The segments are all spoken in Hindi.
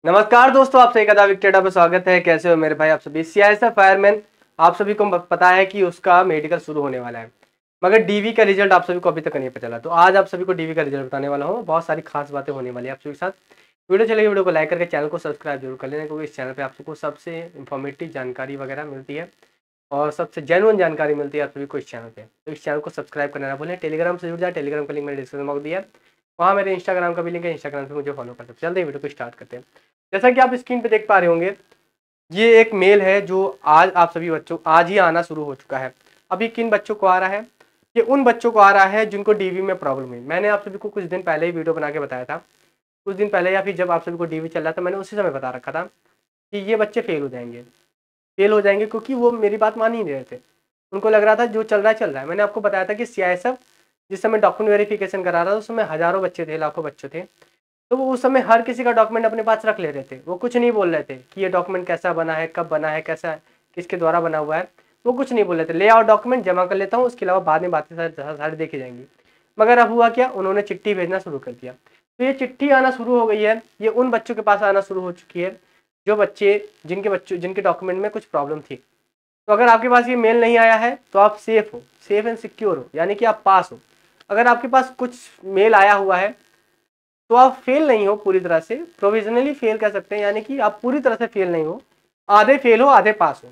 नमस्कार दोस्तों, आप सभी का दाविक टेडा पर स्वागत है। कैसे हो मेरे भाई आप सभी। सीआईएसएफ फायरमैन आप सभी को पता है कि उसका मेडिकल शुरू होने वाला है, मगर डीवी का रिजल्ट आप सभी को अभी तक नहीं पता चला। तो आज आप सभी को डीवी का रिजल्ट बताने वाला हूँ। बहुत सारी खास बातें होने वाली है आप सभी के साथ। वीडियो चलेगी, वीडियो को लाइक करके चैनल को सब्सक्राइब जरूर कर लेना, क्योंकि इस चैनल पर आप सबको सबसे इंफॉर्मेटिव जानकारी वगैरह मिलती है और सबसे जेन्युइन जानकारी मिलती है आप सभी को इस चैनल पे। तो इस चैनल को सब्सक्राइब करना ना भूलें। टेलीग्राम से जुड़ जाए, टेलीग्राम का लिंक मैंने डिस्क्रिप्शन में दिया है, वहाँ मेरे इंस्टाग्राम का भी लिंक है, इंस्टाग्राम से मुझे फॉलो कर सकते हैं। चलते हैं वीडियो को स्टार्ट करते हैं। जैसा कि आप स्क्रीन पे देख पा रहे होंगे, ये एक मेल है जो आज आप सभी बच्चों आज ही आना शुरू हो चुका है। अभी किन बच्चों को आ रहा है? ये उन बच्चों को आ रहा है जिनको डीवी में प्रॉब्लम हुई। मैंने आप सभी को कुछ दिन पहले ही वीडियो बना के बताया था, कुछ दिन पहले या फिर जब आप सभी को डीवी चल रहा था, मैंने उसी समय बता रखा था कि ये बच्चे फेल हो जाएंगे, क्योंकि वो मेरी बात मान ही नहीं रहे थे। उनको लग रहा था जो चल रहा है चल रहा है। मैंने आपको बताया था कि सीआईएसएफ जिस समय डॉक्यूमेंट वेरिफिकेशन करा रहा था, उस समय हजारों बच्चे थे, लाखों बच्चे थे। तो वो उस समय हर किसी का डॉक्यूमेंट अपने पास रख ले रहे थे। वो कुछ नहीं बोल रहे थे कि ये डॉक्यूमेंट कैसा बना है, कब बना है, कैसा है, किसके द्वारा बना हुआ है। वो कुछ नहीं बोल रहे थे, ले आओ डॉक्यूमेंट जमा कर लेता हूँ, उसके अलावा बाद में बातें सारी देखी जाएंगी। मगर अब हुआ क्या, उन्होंने चिट्ठी भेजना शुरू कर दिया। तो ये चिट्ठी आना शुरू हो गई है, ये उन बच्चों के पास आना शुरू हो चुकी है जो जिनके डॉक्यूमेंट में कुछ प्रॉब्लम थी। तो अगर आपके पास ये मेल नहीं आया है तो आप सेफ एंड सिक्योर हो, यानी कि आप पास हो। अगर आपके पास कुछ मेल आया हुआ है तो आप फेल नहीं हो पूरी तरह से, प्रोविजनली फेल कह सकते हैं, यानी कि आप पूरी तरह से फेल नहीं हो, आधे फेल हो आधे पास हो।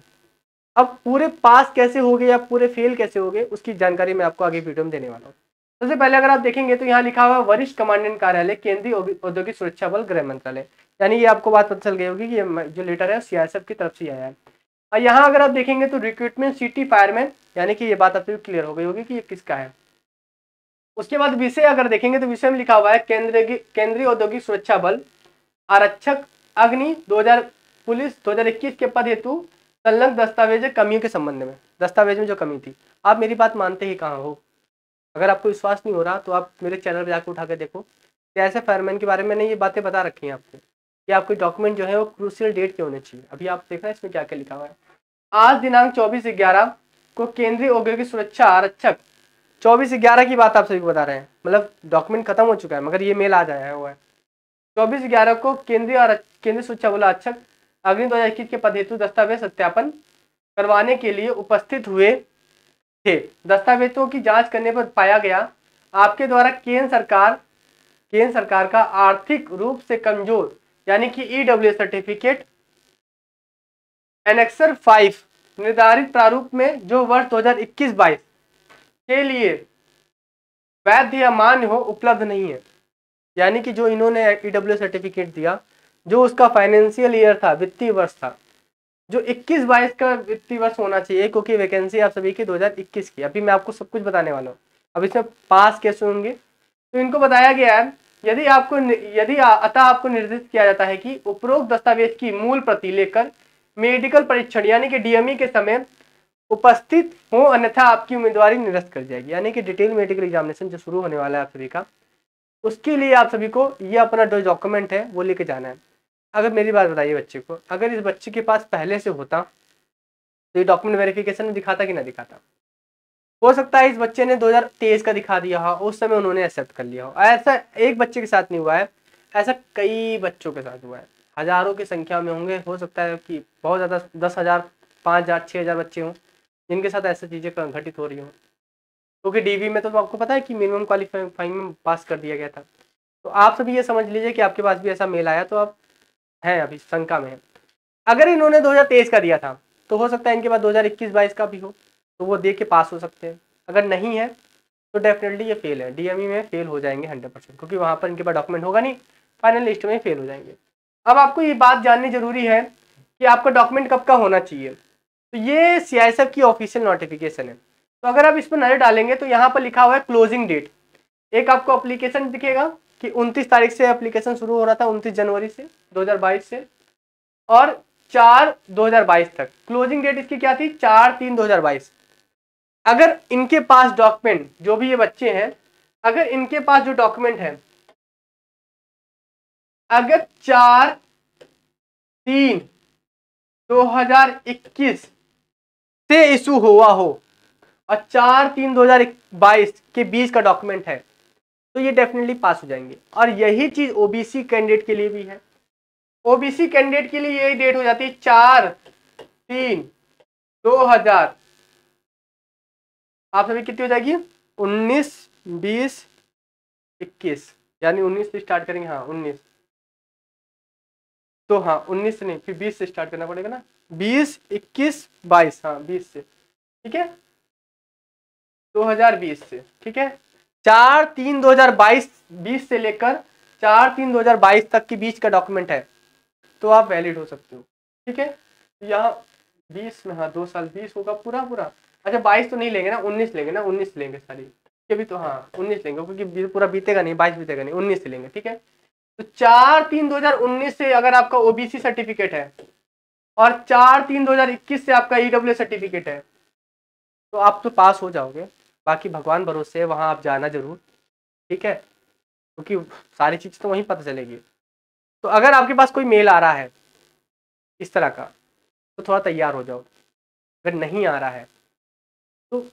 अब पूरे पास कैसे हो गए या पूरे फेल कैसे हो गए, उसकी जानकारी मैं आपको आगे वीडियो में देने वाला हूँ। सबसे पहले अगर आप देखेंगे तो यहाँ लिखा हुआ है वरिष्ठ कमांडेंट कार्यालय, केंद्रीय औद्योगिक सुरक्षा बल, गृह मंत्रालय। यानी ये आपको बात पता चल गई होगी कि ये जो लेटर है सीआईएसएफ की तरफ से आया है। और यहाँ अगर आप देखेंगे तो रिक्रूटमेंट सिटी फायरमैन, यानी कि ये बात आपको क्लियर हो गई होगी कि ये किसका है। उसके बाद विषय अगर देखेंगे तो विषय में लिखा हुआ है केंद्रीय औद्योगिक सुरक्षा बल, आरक्षक, अग्नि 2000, पुलिस 2021 के पद हेतु संलग्न दस्तावेज कमियों के संबंध में। दस्तावेज में जो कमी थी, आप मेरी बात मानते ही कहाँ हो। अगर आपको विश्वास नहीं हो रहा तो आप मेरे चैनल पर जाकर उठा कर देखो, ऐसे फायरमैन के बारे में मैंने ये बातें बता रखी हैं आपको कि आपके डॉक्यूमेंट जो है वो क्रूशियल डेट के होने चाहिए। अभी आप देखना इसमें क्या क्या लिखा हुआ है। आज दिनांक 24/11 को केंद्रीय औद्योगिक सुरक्षा आरक्षक, 24/11 की बात आप सभी को बता रहे हैं, मतलब डॉक्यूमेंट खत्म हो चुका है मगर ये मेल आ जाया हुआ है। 24/11 को केंद्रीय सुरक्षा बल आरक्षक अग्नि 2021 के पद हेतु दस्तावेज सत्यापन करवाने के लिए उपस्थित हुए थे। दस्तावेजों की जांच करने पर पाया गया आपके द्वारा केंद्र सरकार का आर्थिक रूप से कमजोर, यानी कि ईडब्ल्यू सर्टिफिकेट एनेक्सर 5 निर्धारित प्रारूप में जो वर्ष 2021-22 के लिए वैध या मान्य हो, उपलब्ध नहीं है। यानी कि जो इन्होंने ईडब्ल्यू सर्टिफिकेट दिया, जो उसका फाइनेंशियल ईयर था, वित्तीय वर्ष था, जो 21-22 का वित्तीय वर्ष होना चाहिए, क्योंकि वैकेंसी आप सभी की 2021 की। अभी मैं आपको सब कुछ बताने वाला हूँ। अब इसमें पास कैसे होंगे, तो इनको बताया गया है यदि आपको निर्देशित किया जाता है कि उपरोक्त दस्तावेज की मूल प्रति लेकर मेडिकल परीक्षण यानी कि डीएमई के समय उपस्थित हो, अन्यथा आपकी उम्मीदवारी निरस्त कर जाएगी। यानी कि डिटेल मेडिकल एग्जामिनेशन जो शुरू होने वाला है आप सभी का, उसके लिए आप सभी को ये अपना जो डॉक्यूमेंट है वो लेके जाना है। अगर मेरी बात बताइए बच्चे को, अगर इस बच्चे के पास पहले से होता तो ये डॉक्यूमेंट वेरिफिकेशन में दिखाता कि ना दिखाता। हो सकता है इस बच्चे ने 2023 का दिखा दिया हो, उस समय उन्होंने एक्सेप्ट कर लिया हो। ऐसा एक बच्चे के साथ नहीं हुआ है, ऐसा कई बच्चों के साथ हुआ है, हजारों की संख्या में होंगे। हो सकता है कि बहुत ज़्यादा 10,000, 5,000, 6,000 बच्चे हों जिनके साथ ऐसी चीज़ें घटित हो रही हों। क्योंकि डीवी में तो आपको पता है कि मिनिमम क्वालिफाइंग में पास कर दिया गया था। तो आप सभी ये समझ लीजिए कि आपके पास भी ऐसा मेल आया तो आप हैं अभी शंका में है। अगर इन्होंने 2023 का दिया था तो हो सकता है इनके पास 2021-22 का भी हो, तो वो दे के पास हो सकते हैं। अगर नहीं है तो डेफिनेटली ये फेल है, डीएमई में फेल हो जाएंगे 100%, क्योंकि वहाँ पर इनके पास डॉक्यूमेंट होगा नहीं, फाइनल लिस्ट में फेल हो जाएंगे। अब आपको ये बात जाननी जरूरी है कि आपका डॉक्यूमेंट कब का होना चाहिए। तो ये सीआईएसएफ की ऑफिशियल नोटिफिकेशन है। तो अगर आप इस पर नजर डालेंगे तो यहाँ पर लिखा हुआ है क्लोजिंग डेट। एक आपको एप्लीकेशन दिखेगा कि 29 तारीख से एप्लीकेशन शुरू हो रहा था, 29 जनवरी से 2022 से, और 4/2022 तक क्लोजिंग डेट इसकी क्या थी, 4/3/2022। अगर इनके पास डॉक्यूमेंट, जो भी ये बच्चे हैं, अगर इनके पास जो डॉक्यूमेंट है, अगर 4/3/2021 से इशू हुआ हो और 4/3/2022 के बीच का डॉक्यूमेंट है तो ये डेफिनेटली पास हो जाएंगे। और यही चीज ओबीसी कैंडिडेट के लिए भी है। ओबीसी कैंडिडेट के लिए यही डेट हो जाती है 4/3/2000। आप सभी कितनी हो जाएगी 19, 20, 21, यानी 19 से स्टार्ट करेंगे। हाँ 19, तो हाँ 19 से नहीं, फिर 20 से स्टार्ट करना पड़ेगा ना, 20, 21, 22, हाँ 20 से, ठीक है 2020 से, ठीक है 4/3/2022, 20 से लेकर 4/3/2022 तक के बीच का डॉक्यूमेंट है तो आप वैलिड हो सकते हो, ठीक है। यहाँ 20 में, हाँ 2 साल 20 होगा पूरा पूरा। अच्छा 22 तो नहीं लेंगे ना, 19 लेंगे ना, 19 लेंगे सारी भी तो, हाँ 19 लेंगे क्योंकि पूरा बीतेगा नहीं, 22 बीतेगा नहीं, 19 से लेंगे, ठीक है। तो 4/3/2019 से अगर आपका ओबीसी सर्टिफिकेट है और 4/3/2021 से आपका ईडब्ल्यू सर्टिफिकेट है तो आप तो पास हो जाओगे। बाकी भगवान भरोसे है, वहां आप जाना जरूर, ठीक है, क्योंकि सारी चीज तो वहीं पता चलेगी। तो अगर आपके पास कोई मेल आ रहा है इस तरह का तो थोड़ा तैयार हो जाओ, अगर नहीं आ रहा है तो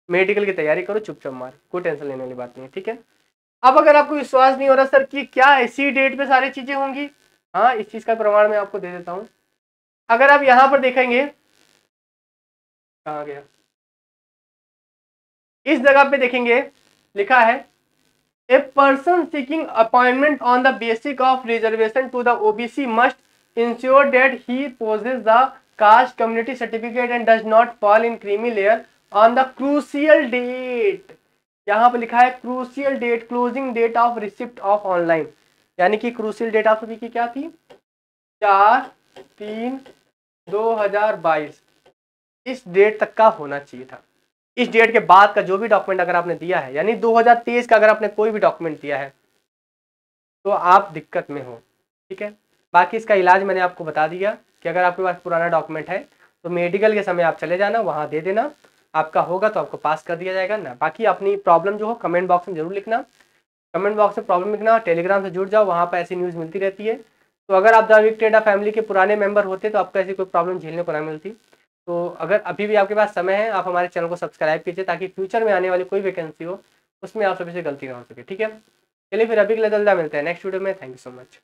मेडिकल की तैयारी करो चुपचाप मार, कोई टेंशन लेने वाली बात नहीं है, ठीक है। अब अगर आपको विश्वास नहीं हो रहा सर कि क्या इसी डेट पे सारी चीजें होंगी, हाँ इस चीज का प्रमाण मैं आपको दे देता हूं। अगर आप यहां पर देखेंगे, कहाँ गया, इस जगह पे देखेंगे लिखा है a person seeking appointment on the basic of reservation to the OBC must ensure that he possesses the caste community certificate and does not fall in creamy layer on the crucial date. यहाँ पे लिखा है crucial date, closing date of receipt of online, यानी कि क्रूशियल डेट ऑफ की क्या थी 4/3/2022, इस डेट तक का होना चाहिए था। इस डेट के बाद का जो भी डॉक्यूमेंट अगर आपने दिया है, यानी 2023 का अगर आपने कोई भी डॉक्यूमेंट दिया है तो आप दिक्कत में हो, ठीक है। बाकी इसका इलाज मैंने आपको बता दिया कि अगर आपके पास पुराना डॉक्यूमेंट है तो मेडिकल के समय आप चले जाना, वहां दे देना, आपका होगा तो आपको पास कर दिया जाएगा ना। बाकी अपनी प्रॉब्लम जो हो कमेंट बॉक्स में जरूर लिखना, कमेंट बॉक्स में प्रॉब्लम लिखना, टेलीग्राम से जुड़ जाओ, वहाँ पर ऐसी न्यूज़ मिलती रहती है। तो अगर आप द विक्टेडा फैमिली के पुराने मेंबर होते तो आपको ऐसी कोई प्रॉब्लम झेलने को ना मिलती। तो अगर अभी भी आपके पास समय है, आप हमारे चैनल को सब्सक्राइब कीजिए ताकि फ्यूचर में आने वाली कोई वैकेंसी हो उसमें आप सभी से गलती ना हो सके, ठीक है। चलिए फिर अभी के लिए जल्द मिलते हैं नेक्स्ट वीडियो में। Thank you so much.